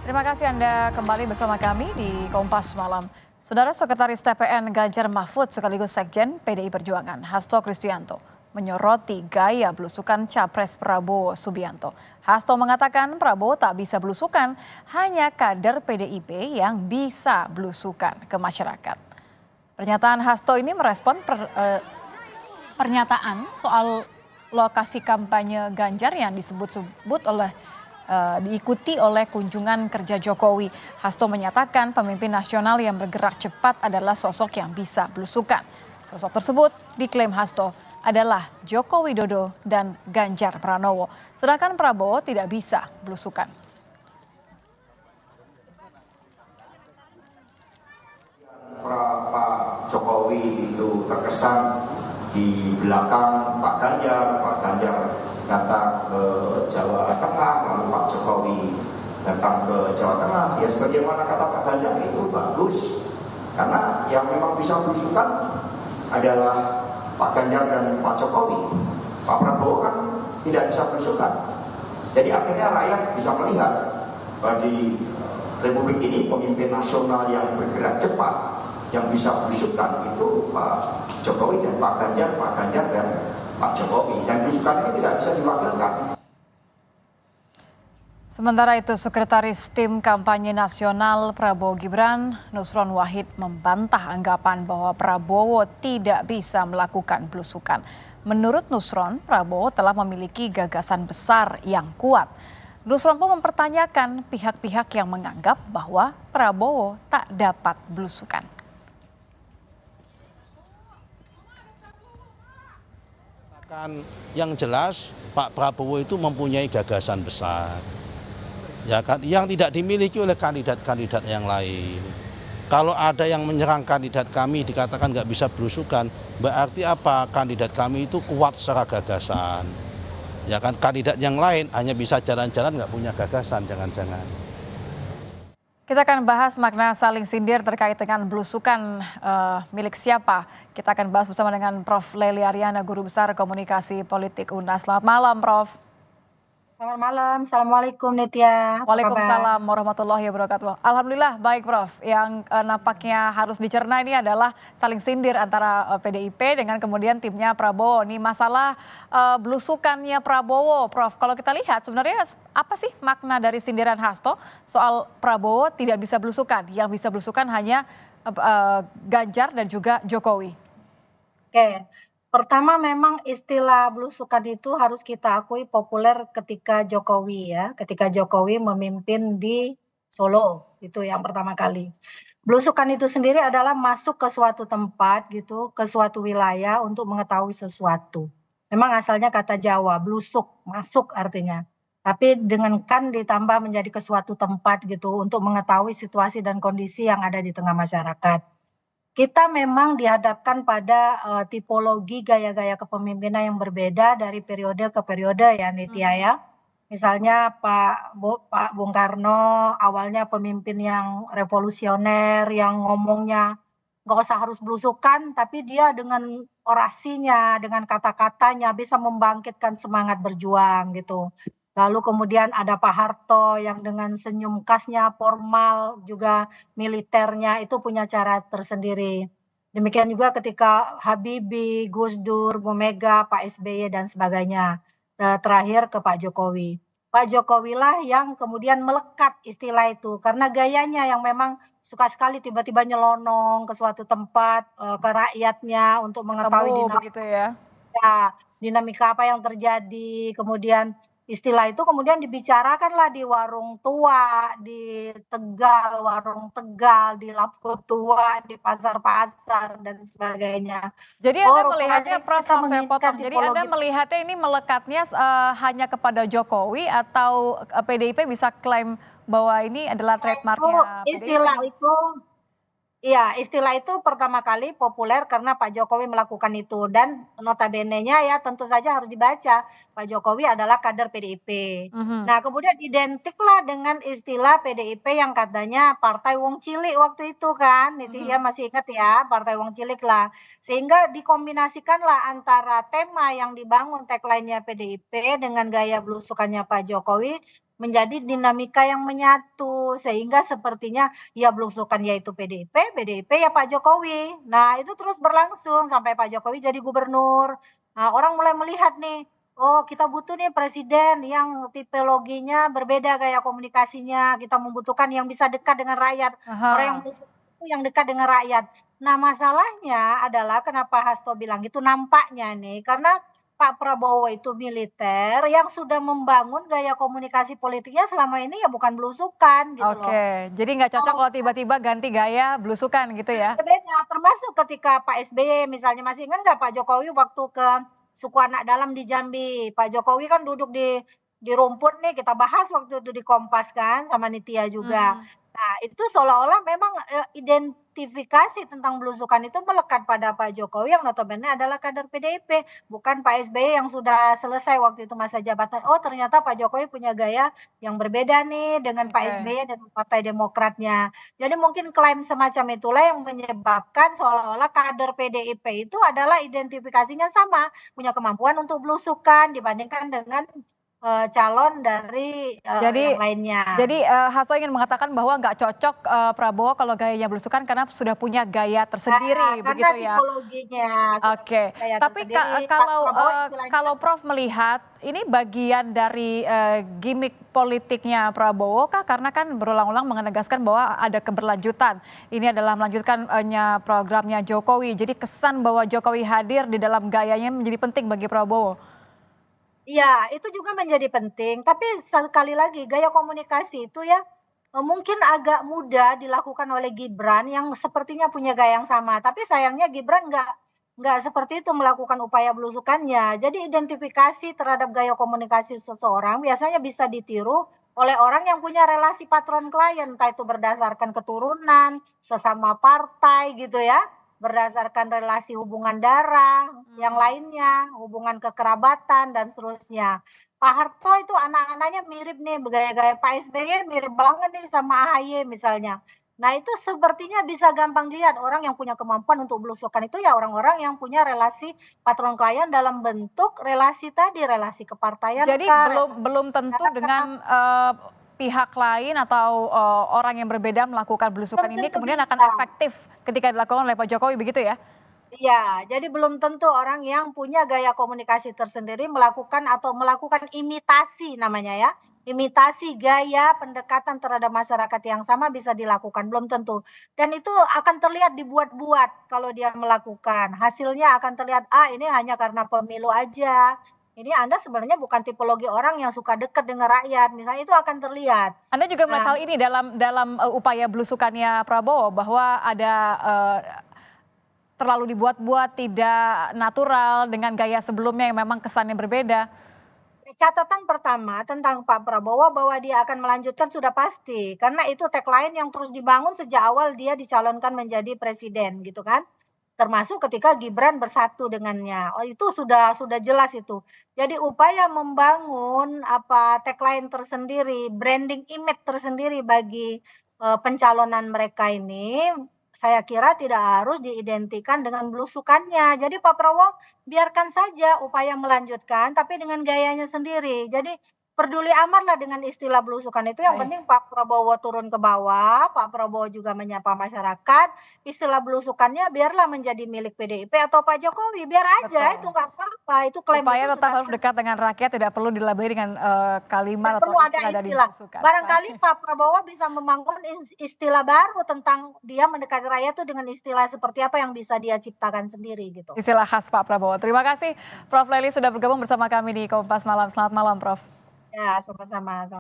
Terima kasih Anda kembali bersama kami di Kompas Malam. Saudara Sekretaris TPN Ganjar Mahfud sekaligus Sekjen PDI Perjuangan Hasto Kristianto menyoroti gaya belusukan Capres Prabowo Subianto. Hasto mengatakan Prabowo tak bisa belusukan, hanya kader PDIP yang bisa belusukan ke masyarakat. Pernyataan Hasto ini merespon pernyataan soal lokasi kampanye Ganjar yang disebut-sebut diikuti oleh kunjungan kerja Jokowi. Hasto menyatakan pemimpin nasional yang bergerak cepat adalah sosok yang bisa belusukan. Sosok tersebut diklaim Hasto adalah Joko Widodo dan Ganjar Pranowo. Sedangkan Prabowo tidak bisa belusukan. Pak Jokowi itu terkesan di belakang Pak Ganjar datang ke Jawa Tengah, lalu Pak Jokowi datang ke Jawa Tengah. Ya sebagaimana kata Pak Ganjar itu bagus, karena yang memang bisa belusukan adalah Pak Ganjar dan Pak Jokowi. Pak Prabowo kan tidak bisa belusukan. Jadi akhirnya rakyat bisa melihat bahwa di Republik ini pemimpin nasional yang bergerak cepat, yang bisa belusukan itu Pak Jokowi dan Pak Ganjar dan Pak Jokowi, dan belusukan ini tidak bisa diwakilkan. Sementara itu, Sekretaris Tim Kampanye Nasional Prabowo Gibran, Nusron Wahid membantah anggapan bahwa Prabowo tidak bisa melakukan belusukan. Menurut Nusron, Prabowo telah memiliki gagasan besar yang kuat. Nusron pun mempertanyakan pihak-pihak yang menganggap bahwa Prabowo tak dapat belusukan. Yang jelas Pak Prabowo itu mempunyai gagasan besar, ya kan, yang tidak dimiliki oleh kandidat-kandidat yang lain. Kalau ada yang menyerang kandidat kami dikatakan nggak bisa belusukan, berarti apa? Kandidat kami itu kuat secara gagasan. Ya kan, kandidat yang lain hanya bisa jalan-jalan nggak punya gagasan, jangan-jangan. Kita akan bahas makna saling sindir terkait dengan belusukan milik siapa. Kita akan bahas bersama dengan Prof. Lely Aryana, Guru Besar Komunikasi Politik UNAS. Selamat malam, Prof. Selamat malam, Assalamualaikum Nitya. Waalaikumsalam warahmatullahi wabarakatuh. Alhamdulillah baik, Prof. Yang nampaknya harus dicerna ini adalah saling sindir antara PDIP dengan kemudian timnya Prabowo. Ini masalah belusukannya Prabowo, Prof. Kalau kita lihat sebenarnya apa sih makna dari sindiran Hasto soal Prabowo tidak bisa belusukan? Yang bisa belusukan hanya Ganjar dan juga Jokowi. Oke, pertama memang istilah belusukan itu harus kita akui populer ketika Jokowi ya, ketika Jokowi memimpin di Solo, itu yang pertama kali. Belusukan itu sendiri adalah masuk ke suatu tempat gitu, ke suatu wilayah untuk mengetahui sesuatu. Memang asalnya kata Jawa, belusuk, masuk artinya. Tapi dengan kan ditambah menjadi ke suatu tempat gitu untuk mengetahui situasi dan kondisi yang ada di tengah masyarakat. Kita memang dihadapkan pada tipologi gaya-gaya kepemimpinan yang berbeda dari periode ke periode ya Nitya ya. Misalnya Pak Bung Karno awalnya pemimpin yang revolusioner, yang ngomongnya nggak usah harus belusukan, tapi dia dengan orasinya, dengan kata-katanya bisa membangkitkan semangat berjuang gitu. Lalu kemudian ada Pak Harto yang dengan senyum khasnya formal juga militernya itu punya cara tersendiri. Demikian juga ketika Habibie, Gus Dur, Bu Mega, Pak SBY dan sebagainya. Terakhir ke Pak Jokowi. Pak Jokowi lah yang kemudian melekat istilah itu karena gayanya yang memang suka sekali tiba-tiba nyelonong ke suatu tempat ke rakyatnya untuk mengetahui Begitu ya. dinamika apa yang terjadi. Kemudian istilah itu kemudian dibicarakanlah di warung tua, di Tegal, warung Tegal, di Lampu Tua, di pasar-pasar dan sebagainya. Jadi Anda melihatnya, Prof, kita maaf saya potong. Jadi Anda melihatnya ini melekatnya hanya kepada Jokowi atau PDIP bisa klaim bahwa ini adalah trademarknya PDIP? Istilah itu pertama kali populer karena Pak Jokowi melakukan itu dan notabene-nya ya tentu saja harus dibaca, Pak Jokowi adalah kader PDIP. Nah kemudian identiklah dengan istilah PDIP yang katanya partai wong cilik waktu itu kan, itu ya masih ingat ya, partai wong cilik lah. Sehingga dikombinasikanlah antara tema yang dibangun tagline-nya PDIP dengan gaya belusukannya Pak Jokowi menjadi dinamika yang menyatu, sehingga sepertinya ya belusukan yaitu PDIP, PDIP ya Pak Jokowi. Nah, itu terus berlangsung sampai Pak Jokowi jadi gubernur. Nah, orang mulai melihat nih, oh kita butuh nih presiden yang tipologinya berbeda gaya komunikasinya, kita membutuhkan yang bisa dekat dengan rakyat, orang yang Aha. belusukan itu yang dekat dengan rakyat. Nah, masalahnya adalah kenapa Hasto bilang gitu, nampaknya nih, karena Pak Prabowo itu militer yang sudah membangun gaya komunikasi politiknya selama ini ya bukan belusukan gitu loh. Oke, jadi nggak cocok Oh, kalau tiba-tiba ganti gaya belusukan gitu ya? berbeda, termasuk ketika Pak SBY misalnya, masih ingat nggak Pak Jokowi waktu ke suku anak dalam di Jambi, Pak Jokowi kan duduk di rumput nih, kita bahas waktu itu di Kompas kan sama Nitya juga. Mhm. Nah, itu seolah-olah memang, identifikasi tentang belusukan itu melekat pada Pak Jokowi yang notabene adalah kader PDIP, bukan Pak SBY yang sudah selesai waktu itu masa jabatan. Oh, ternyata Pak Jokowi punya gaya yang berbeda nih dengan Pak Oke. SBY dengan Partai Demokratnya. Jadi mungkin klaim semacam itulah yang menyebabkan seolah-olah kader PDIP itu adalah identifikasinya sama, punya kemampuan untuk belusukan dibandingkan dengan, calon dari, yang Jadi lainnya. jadi, Hasto ingin mengatakan bahwa nggak cocok, Prabowo kalau gayanya belusukan karena sudah punya gaya Nah, tersendiri karena begitu ya? tipologinya sudah punya Oke, gaya tapi tersendiri, Pak kalau, Prabowo istilahnya kalau kan Prof melihat ini bagian dari, gimik politiknya Prabowo kah? Karena kan berulang-ulang menegaskan bahwa ada keberlanjutan. Ini adalah melanjutkan, programnya Jokowi. Jadi kesan bahwa Jokowi hadir di dalam gayanya menjadi penting bagi Prabowo. iya, itu juga menjadi penting, tapi sekali lagi gaya komunikasi itu ya, mungkin agak mudah dilakukan oleh Gibran yang sepertinya punya gaya yang sama, tapi sayangnya Gibran nggak seperti itu melakukan upaya belusukannya. Jadi identifikasi terhadap gaya komunikasi seseorang biasanya bisa ditiru oleh orang yang punya relasi patron klien, entah itu berdasarkan keturunan, sesama partai gitu ya, berdasarkan relasi hubungan darah, yang Mmm. lainnya, hubungan kekerabatan dan seterusnya. Pak Harto itu anak-anaknya mirip nih, bergaya-gaya Pak SBY mirip banget nih sama AHY misalnya. Nah, itu sepertinya bisa gampang dilihat orang yang punya kemampuan untuk belusukan itu ya orang-orang yang punya relasi patron klien dalam bentuk relasi tadi, relasi kepartaian Jadi kah, belum relasi belum tentu negara kah, dengan, pihak lain atau, orang yang berbeda melakukan belusukan belum ini tentu kemudian akan bisa. efektif ketika dilakukan oleh Pak Jokowi begitu ya? Iya, jadi belum tentu orang yang punya gaya komunikasi tersendiri melakukan imitasi namanya ya, imitasi gaya pendekatan terhadap masyarakat yang sama bisa dilakukan, belum tentu. Dan itu akan terlihat dibuat-buat kalau dia melakukan, hasilnya akan terlihat, "Ah, ini hanya karena pemilu aja, ini Anda sebenarnya bukan tipologi orang yang suka dekat dengan rakyat," misalnya itu akan terlihat. Anda juga Nah, melihat hal ini dalam dalam, upaya belusukannya Prabowo bahwa ada, terlalu dibuat-buat, tidak natural dengan gaya sebelumnya yang memang kesannya berbeda? catatan pertama tentang Pak Prabowo bahwa dia akan melanjutkan sudah pasti, karena itu tagline yang terus dibangun sejak awal dia dicalonkan menjadi presiden gitu kan. Termasuk ketika Gibran bersatu dengannya. Oh itu sudah jelas itu. Jadi upaya membangun apa tagline tersendiri, branding image tersendiri bagi pencalonan mereka ini saya kira tidak harus diidentikan dengan belusukannya. Jadi Pak Prabowo biarkan saja upaya melanjutkan, tapi dengan gayanya sendiri. Jadi peduli amatlah dengan istilah belusukan itu, yang Baik. penting Pak Prabowo turun ke bawah, Pak Prabowo juga menyapa masyarakat, istilah belusukannya biarlah menjadi milik PDIP atau Pak Jokowi, biar aja itu Betul. nggak apa-apa, itu klaim itu Supaya tetap sudah harus sah. dekat dengan rakyat, tidak perlu dilabeli dengan, Nggak kalimat atau perlu ada istilah dari istilah. belusukan. Barangkali Baik. Pak Prabowo bisa membangun istilah baru tentang dia mendekati rakyat itu dengan istilah seperti apa yang bisa dia ciptakan sendiri gitu. Istilah khas Pak Prabowo. Terima kasih Prof. Lely sudah bergabung bersama kami di Kompas Malam. Selamat malam Prof. Ya, sama-sama.